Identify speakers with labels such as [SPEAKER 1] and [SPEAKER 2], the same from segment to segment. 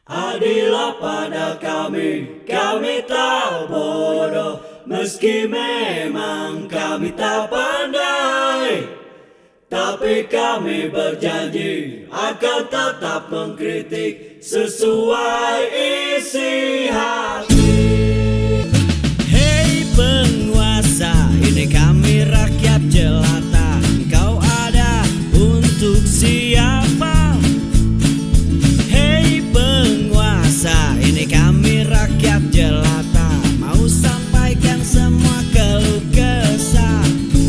[SPEAKER 1] Adilah pada kami tak bodoh, meski memang kami tak pandai. Tapi kami berjanji akan tetap mengkritik sesuai isi hati. Hei penguasa, ini kami rakyat jelata. Engkau ada untuk siapa? Hei penguasa, ini kami rakyat jelata. Mau sampaikan semua keluh kesah.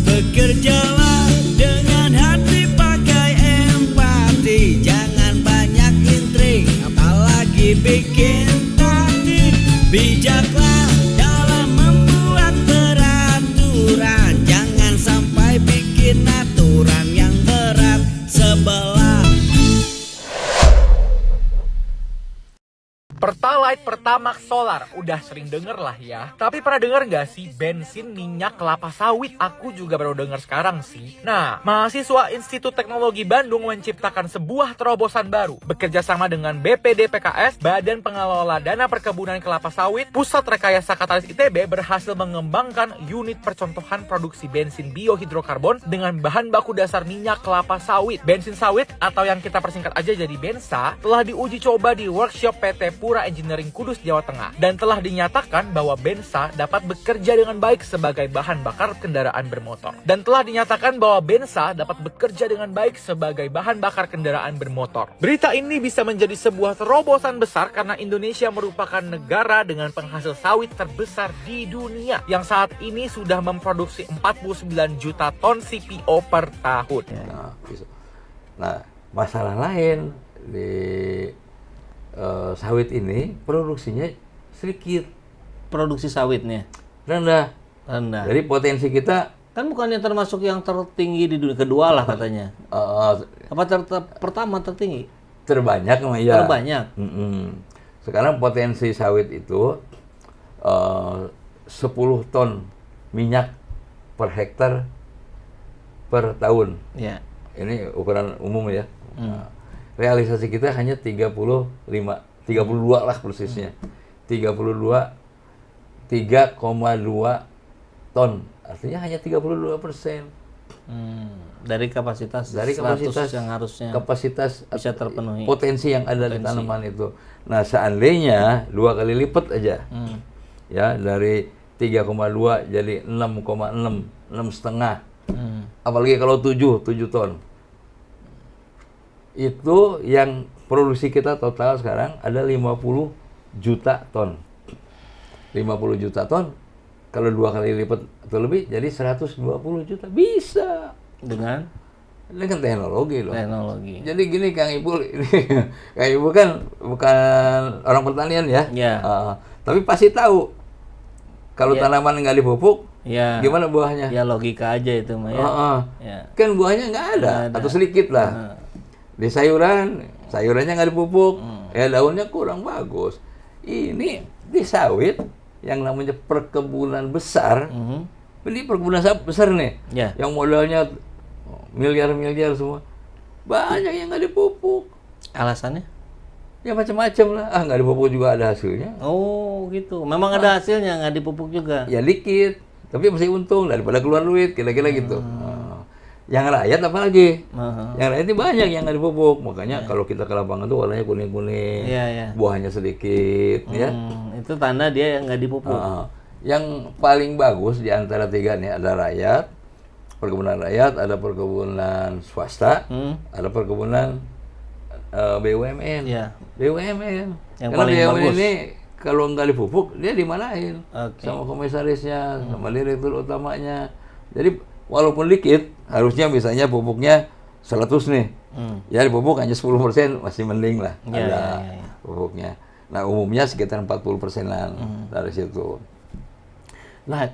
[SPEAKER 1] Bekerjalah dengan hati, pakai empati. Jangan banyak intrik, apalagi bikin taktik. Bijaklah dalam membuat peraturan. Jangan sampai bikin aturan yang berat sebelah.
[SPEAKER 2] Pertalite, Pertamax, Solar, udah sering denger lah ya. Tapi pernah denger gak sih bensin minyak kelapa sawit? Aku juga baru denger sekarang sih. Nah, mahasiswa Institut Teknologi Bandung menciptakan sebuah terobosan baru. Bekerja sama dengan BPD PKS, Badan Pengelola Dana Perkebunan Kelapa Sawit, Pusat Rekayasa Katalis ITB berhasil mengembangkan unit percontohan produksi bensin biohidrokarbon dengan bahan baku dasar minyak kelapa sawit. Bensin sawit atau yang kita persingkat aja jadi Bensa telah diuji coba di workshop PT Pura Engineering Kudus, Jawa Tengah, dan telah dinyatakan bahwa Bensa dapat bekerja dengan baik sebagai bahan bakar kendaraan bermotor. Dan telah dinyatakan bahwa Bensa dapat bekerja dengan baik sebagai bahan bakar kendaraan bermotor. Berita ini bisa menjadi sebuah terobosan besar karena Indonesia merupakan negara dengan penghasil sawit terbesar di dunia yang saat ini sudah memproduksi 49 juta ton CPO per tahun.
[SPEAKER 3] Nah, masalah lain di sawit ini produksinya sedikit,
[SPEAKER 4] Produksi sawitnya
[SPEAKER 3] rendah.
[SPEAKER 4] rendah.
[SPEAKER 3] Jadi potensi kita
[SPEAKER 4] Kan bukannya termasuk yang tertinggi di dunia, kedua lah katanya. Apa pertama tertinggi?
[SPEAKER 3] terbanyak mah ya.
[SPEAKER 4] Terbanyak.
[SPEAKER 3] Sekarang potensi sawit itu 10 ton minyak per hektar per tahun.
[SPEAKER 4] Ya.
[SPEAKER 3] Ini ukuran umum ya. Realisasi kita hanya 32 lah persisnya. 3,2 ton. Artinya hanya 32%.
[SPEAKER 4] Dari kapasitas
[SPEAKER 3] Dari
[SPEAKER 4] 100
[SPEAKER 3] kapasitas
[SPEAKER 4] yang harusnya
[SPEAKER 3] kapasitas
[SPEAKER 4] bisa terpenuhi.
[SPEAKER 3] potensi yang ada di tanaman itu. Nah, seandainya 2 kali lipat aja. Ya, dari 3,2 jadi 6,6, 6,5. Apalagi kalau 7 ton. Itu yang produksi kita total sekarang ada 50 juta ton. 50 juta ton kalau 2 kali lipat atau lebih jadi 120 juta. Bisa
[SPEAKER 4] Dengan
[SPEAKER 3] teknologi loh.
[SPEAKER 4] teknologi.
[SPEAKER 3] Jadi gini Kang Ipul, ini Kang Ipul kan bukan orang pertanian ya.
[SPEAKER 4] Ya.
[SPEAKER 3] Tapi pasti tahu kalau
[SPEAKER 4] Ya.
[SPEAKER 3] tanaman nggak dipupuk,
[SPEAKER 4] Ya.
[SPEAKER 3] gimana buahnya?
[SPEAKER 4] Ya logika aja itu mah ya. Ya.
[SPEAKER 3] Kan buahnya nggak ada,
[SPEAKER 4] Nggak ada.
[SPEAKER 3] atau sedikit lah. Di sayurannya nggak dipupuk, ya daunnya kurang bagus. Ini di sawit yang namanya perkebunan besar, ini perkebunan besar nih,
[SPEAKER 4] Ya.
[SPEAKER 3] yang modalnya miliar-miliar semua, banyak yang nggak dipupuk.
[SPEAKER 4] Alasannya?
[SPEAKER 3] Ya macam-macam lah, nggak dipupuk juga ada hasilnya.
[SPEAKER 4] Oh gitu. Memang ada hasilnya, nggak dipupuk juga.
[SPEAKER 3] Ya dikit, tapi masih untung daripada keluar duit, kira-kira gitu. Yang rakyat apalagi? Yang rakyat ini banyak yang nggak dipupuk, makanya kalau kita ke lapangan tuh warnanya kuning-kuning,
[SPEAKER 4] Iya, iya.
[SPEAKER 3] buahnya sedikit, ya.
[SPEAKER 4] Itu tanda dia yang nggak dipupuk.
[SPEAKER 3] Yang paling bagus di antara tiga nih ada rakyat, perkebunan rakyat, ada perkebunan swasta, ada perkebunan BUMN.
[SPEAKER 4] Iya.
[SPEAKER 3] BUMN.
[SPEAKER 4] Yang
[SPEAKER 3] Karena
[SPEAKER 4] paling
[SPEAKER 3] BUMN
[SPEAKER 4] bagus.
[SPEAKER 3] ini kalau nggak dipupuk dia dimarahin
[SPEAKER 4] Oke.
[SPEAKER 3] sama komisarisnya, sama direktur utamanya. Jadi walaupun dikit, harusnya misalnya pupuknya 100 nih. Ya dipupuk hanya 10% masih mending lah
[SPEAKER 4] Ya,
[SPEAKER 3] ada
[SPEAKER 4] ya.
[SPEAKER 3] pupuknya. Nah, umumnya sekitar 40%-an dari situ. Nah,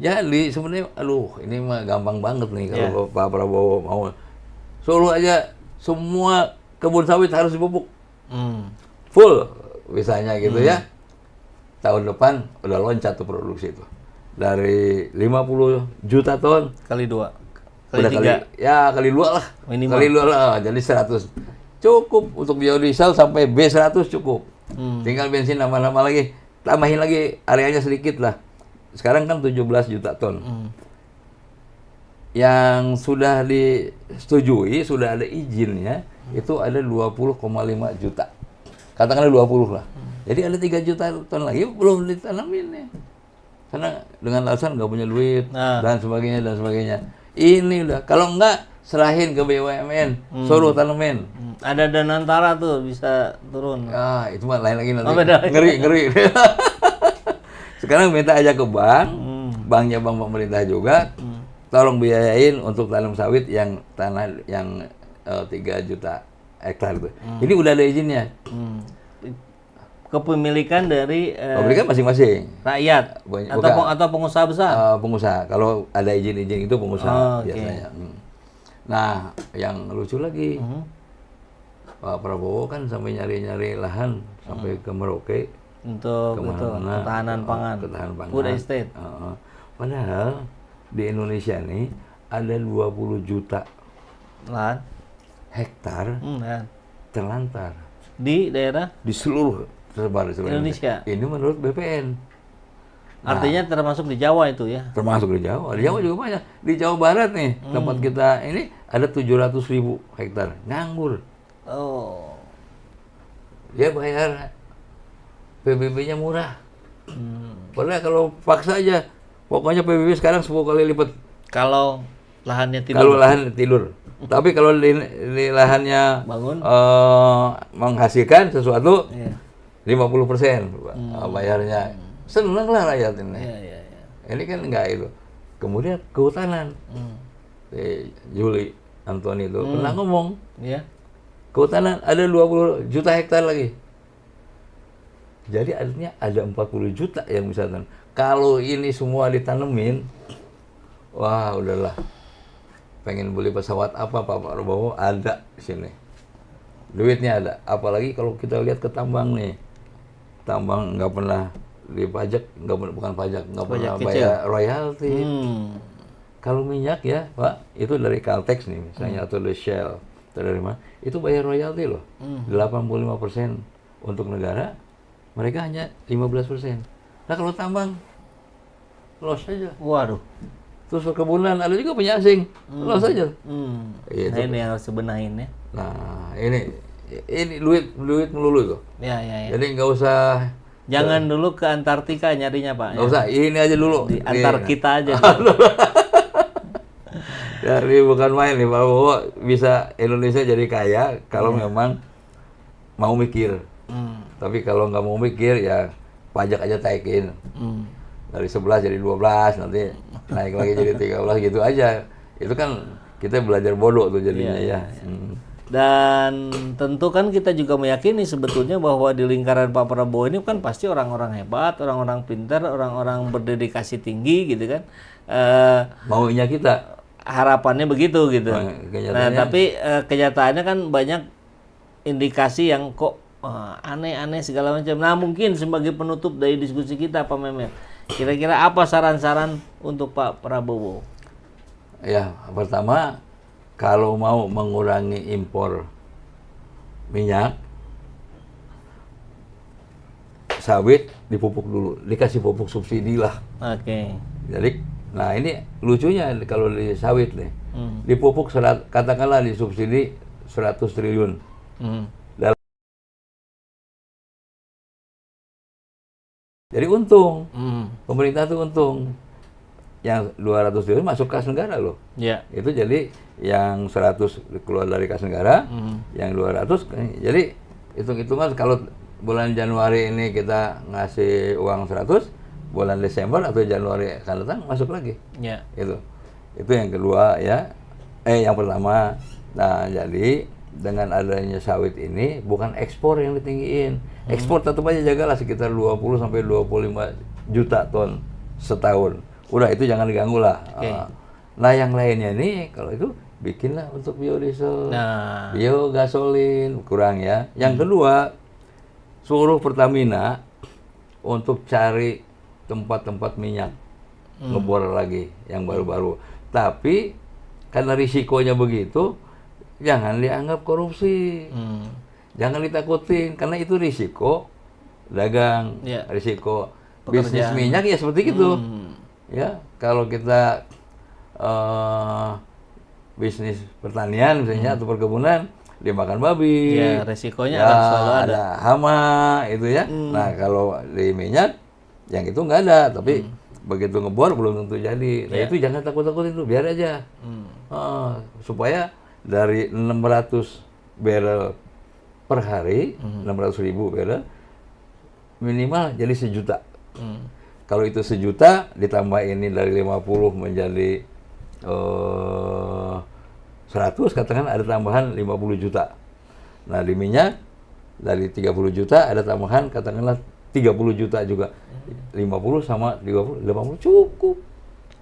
[SPEAKER 3] jadi sebenarnya ini mah gampang banget nih kalau Pak Prabowo mau. Solo aja semua kebun sawit harus dipupuk. Full misalnya gitu ya. Tahun depan udah loncat tuh produksi itu. Dari 50 juta ton
[SPEAKER 4] Kali 2.
[SPEAKER 3] udah kali 2 lah.
[SPEAKER 4] Minimal.
[SPEAKER 3] Kali 2 lah jadi 100. Cukup untuk biodiesel sampai B100 cukup. Tinggal bensin nama-nama lagi, tambahin lagi areanya sedikit lah. Sekarang kan 17 juta ton. Yang sudah disetujui, sudah ada izinnya, itu ada 20,5 juta. Katakanlah 20 lah. Jadi ada 3 juta ton lagi belum ditanamin ya. Karena dengan alasan nggak punya duit dan sebagainya dan sebagainya. Ini udah, kalau enggak serahin ke BUMN, suruh tanemin.
[SPEAKER 4] Ada Danantara tuh bisa turun.
[SPEAKER 3] Ah, itu mah lain lagi nanti.
[SPEAKER 4] Oh, beda.
[SPEAKER 3] Ngeri. Sekarang minta aja ke bank, banknya bank pemerintah juga, tolong biayain untuk tanam sawit yang tanah yang 3 juta hektar itu. Ini udah ada izinnya.
[SPEAKER 4] Kepemilikan dari
[SPEAKER 3] Pemilikan masing-masing.
[SPEAKER 4] rakyat atau pengusaha besar.
[SPEAKER 3] Pengusaha. Kalau ada izin-izin itu pengusaha
[SPEAKER 4] Okay.
[SPEAKER 3] biasanya. Nah, yang lucu lagi, Pak Prabowo kan sampai nyari-nyari lahan sampai ke Merauke.
[SPEAKER 4] Untuk ketahanan pangan. Food estate.
[SPEAKER 3] Padahal di Indonesia nih ada 20 juta
[SPEAKER 4] Lahan.
[SPEAKER 3] hektar terlantar
[SPEAKER 4] Di daerah
[SPEAKER 3] di seluruh tersebar di seluruh
[SPEAKER 4] Indonesia.
[SPEAKER 3] Ini menurut BPN.
[SPEAKER 4] Artinya termasuk di Jawa itu ya.
[SPEAKER 3] Termasuk di Jawa. Di Jawa juga banyak. Di Jawa Barat nih, tempat kita ini ada 700.000 hektar nganggur.
[SPEAKER 4] Oh.
[SPEAKER 3] Dia bayar PBB-nya murah. Padahal kalau paksa aja, pokoknya PBB sekarang 10 kali lipat.
[SPEAKER 4] Kalau lahannya tidur.
[SPEAKER 3] Kalau lahan tidur. Tapi kalau di lahannya
[SPEAKER 4] Bangun.
[SPEAKER 3] Menghasilkan sesuatu,
[SPEAKER 4] Iya.
[SPEAKER 3] 50% bayarnya. Seneng lah rakyat ini.
[SPEAKER 4] Iya.
[SPEAKER 3] Ini kan enggak itu. Kemudian kehutanan. Juli Antoni itu pernah ngomong,
[SPEAKER 4] Iya.
[SPEAKER 3] kehutanan ada 20 juta hektar lagi. Jadi artinya ada 40 juta yang bisa tanam. Kalau ini semua ditanemin, wah udahlah. Pengen beli pesawat apa Pak Prabowo ada di sini. Duitnya ada. Apalagi kalau kita lihat ke tambang nih. Tambang nggak pernah dipajak, bukan pajak, nggak pernah bayar royalti. Kalau minyak ya Pak, itu dari Caltex nih misalnya, atau dari Shell, atau dari mana, itu bayar royalti loh. 85% untuk negara, mereka hanya 15%. Nah kalau tambang, loss aja.
[SPEAKER 4] Waduh.
[SPEAKER 3] Terus perkebunan, ada juga punya asing, loss aja. Gitu.
[SPEAKER 4] Nah, ini yang harus dibenahin ya.
[SPEAKER 3] Nah ini duit melulu itu.
[SPEAKER 4] Ya.
[SPEAKER 3] Jadi nggak usah.
[SPEAKER 4] Jangan dulu ke Antartika nyarinya Pak.
[SPEAKER 3] Nggak usah, ini aja dulu.
[SPEAKER 4] Di antar kita aja.
[SPEAKER 3] Jadi bukan main nih Pak Prabowo, bisa Indonesia jadi kaya kalau memang mau mikir. Tapi kalau nggak mau mikir ya pajak aja taikin. Dari 11 jadi 12, nanti naik lagi jadi 13 gitu aja. Itu kan kita belajar bodoh tuh jadinya ya.
[SPEAKER 4] Dan tentu kan kita juga meyakini sebetulnya bahwa di lingkaran Pak Prabowo ini kan pasti orang-orang hebat, orang-orang pintar, orang-orang berdedikasi tinggi gitu kan.
[SPEAKER 3] Maunya kita.
[SPEAKER 4] Harapannya begitu gitu. Nah tapi kenyataannya kan banyak indikasi yang kok aneh-aneh segala macam. Nah mungkin sebagai penutup dari diskusi kita Pak Memet, kira-kira apa saran-saran untuk Pak Prabowo?
[SPEAKER 3] Ya pertama, kalau mau mengurangi impor minyak, sawit dipupuk dulu, dikasih pupuk subsidi lah.
[SPEAKER 4] Oke.
[SPEAKER 3] Jadi, nah ini lucunya kalau di sawit nih, dipupuk katakanlah di subsidi 100 triliun. Jadi untung, pemerintah tuh untung. Yang 200 triliun masuk kas negara loh.
[SPEAKER 4] Ya.
[SPEAKER 3] Itu jadi yang 100 keluar dari kas negara, yang 200, jadi hitung-hitungan kalau bulan Januari ini kita ngasih uang 100, bulan Desember atau Januari akan datang masuk lagi.
[SPEAKER 4] Ya.
[SPEAKER 3] Itu yang kedua ya. Yang pertama, nah jadi dengan adanya sawit ini bukan ekspor yang ditinggiin. Ekspor tetap aja jagalah sekitar 20 sampai 25 juta ton setahun. Udah itu jangan diganggu lah.
[SPEAKER 4] Okay.
[SPEAKER 3] Nah yang lainnya nih kalau itu bikinlah untuk biodiesel, biogasolin kurang ya. Yang kedua, suruh Pertamina untuk cari tempat-tempat minyak ngebor lagi yang baru-baru. Tapi karena risikonya begitu, jangan dianggap korupsi. Jangan ditakutin, karena itu risiko dagang, risiko bisnis minyak ya seperti itu. Ya, kalau kita bisnis pertanian misalnya atau perkebunan, dimakan babi,
[SPEAKER 4] ya resikonya akan selalu ada
[SPEAKER 3] hama itu ya. Nah kalau di minyak yang itu nggak ada, tapi begitu ngebor belum tentu jadi. Nah itu jangan takut-takutin itu, biar aja. Supaya dari 600 barrel per hari, 600.000 barrel minimal jadi 1 juta. Kalau itu 1 juta ditambah ini dari 50 menjadi 100, katakan ada tambahan 50 juta. Nah di minyak dari 30 juta ada tambahan katakanlah 30 juta juga. 50 sama 30, 50 cukup.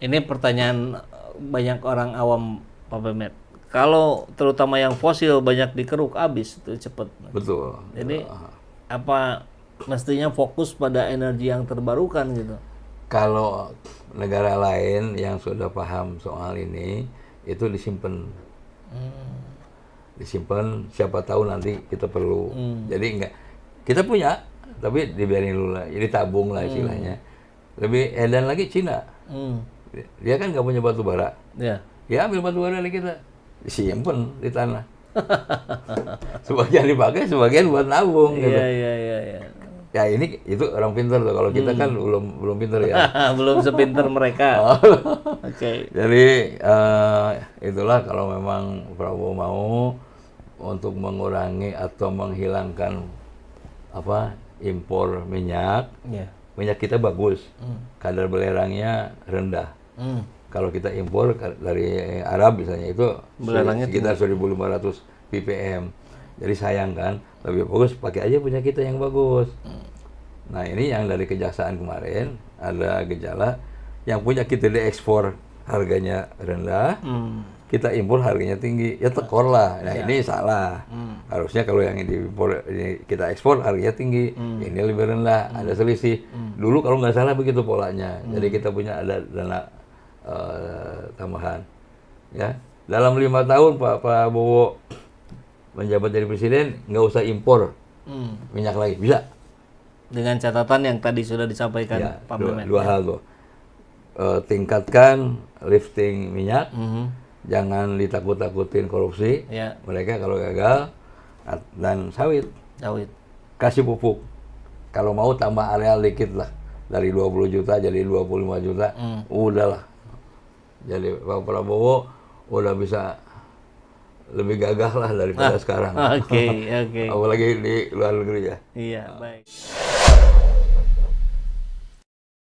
[SPEAKER 4] Ini pertanyaan banyak orang awam, Pak Mehmet. Kalau terutama yang fosil banyak dikeruk, habis itu cepat.
[SPEAKER 3] Betul.
[SPEAKER 4] Jadi apa mestinya fokus pada energi yang terbarukan gitu?
[SPEAKER 3] Kalau negara lain yang sudah paham soal ini, itu disimpan. Disimpan, siapa tahu nanti kita perlu. Jadi enggak, kita punya, tapi dibiarin dulu lah, jadi tabung lah istilahnya. Lebih edan lagi Cina. Dia kan nggak punya batu bara. Dia ambil batu bara dari kita, disimpan di tanah. Sebagian dipakai, sebagian buat nabung. Gitu.
[SPEAKER 4] Iya.
[SPEAKER 3] Ya ini itu orang pintar tuh. Kalau kita kan belum pintar ya.
[SPEAKER 4] Belum sepintar mereka. Oke.
[SPEAKER 3] Jadi itulah kalau memang Prabowo mau untuk mengurangi atau menghilangkan impor minyak. Minyak kita bagus, kadar belerangnya rendah. Kalau kita impor dari Arab misalnya itu sekitar 1.500 ppm. Jadi sayang kan, lebih bagus pakai aja punya kita yang bagus. Nah ini yang dari Kejaksaan kemarin ada gejala yang punya kita diekspor harganya rendah, kita impor harganya tinggi, ya tekor lah. Nah ini salah. Harusnya kalau yang diimpor kita ekspor harganya tinggi, ini lebih rendah, ada selisih. Dulu kalau nggak salah begitu polanya. Jadi kita punya ada dana tambahan. Ya dalam 5 tahun Pak Prabowo menjabat jadi presiden, nggak usah impor minyak lagi, bisa.
[SPEAKER 4] Dengan catatan yang tadi sudah disampaikan
[SPEAKER 3] ya,
[SPEAKER 4] Pak Mehmet.
[SPEAKER 3] Dua hal tuh. Tingkatkan lifting minyak, jangan ditakut-takutin korupsi. Mereka kalau gagal, dan sawit. Kasih pupuk. Kalau mau tambah areal dikit lah, dari 20 juta jadi 25 juta, udahlah. Jadi Pak Prabowo udah bisa lebih gagah lah daripada sekarang.
[SPEAKER 4] Oke.
[SPEAKER 3] Apalagi di luar negeri ya.
[SPEAKER 4] Iya, baik.